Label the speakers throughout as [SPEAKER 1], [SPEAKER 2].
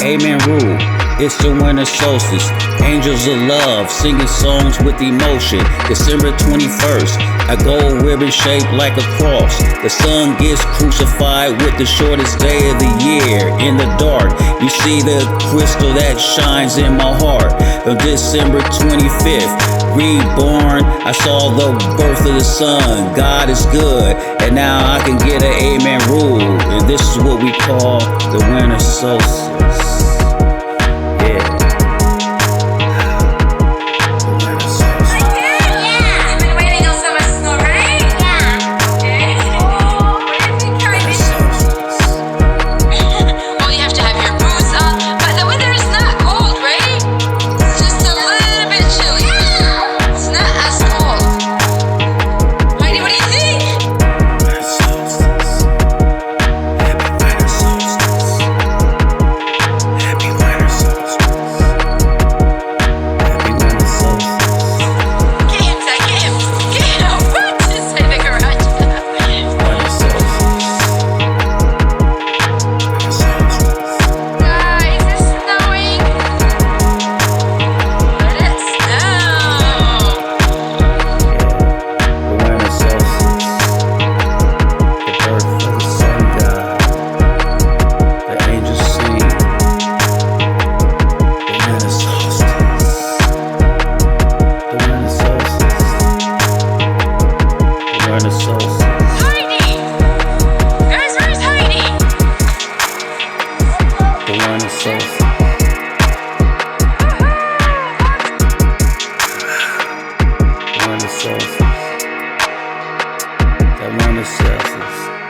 [SPEAKER 1] Amen rule. It's the winter solstice. Angels of love singing songs with emotion. December 21st, a gold ribbon shaped like a cross. The sun gets crucified with the shortest day of the year. In the dark, you see the crystal that shines in my heart. On December 25th, reborn, I saw the birth of the sun. God is good, and now I can get an amen rule. And this is what we call the winter solstice.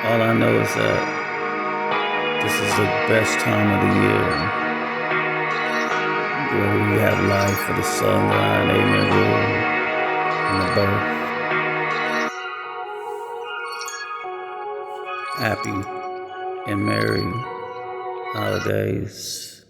[SPEAKER 1] All I know is that this is the best time of the year where we have life for the sunlight, amen, rule, and the birth. Happy and merry holidays.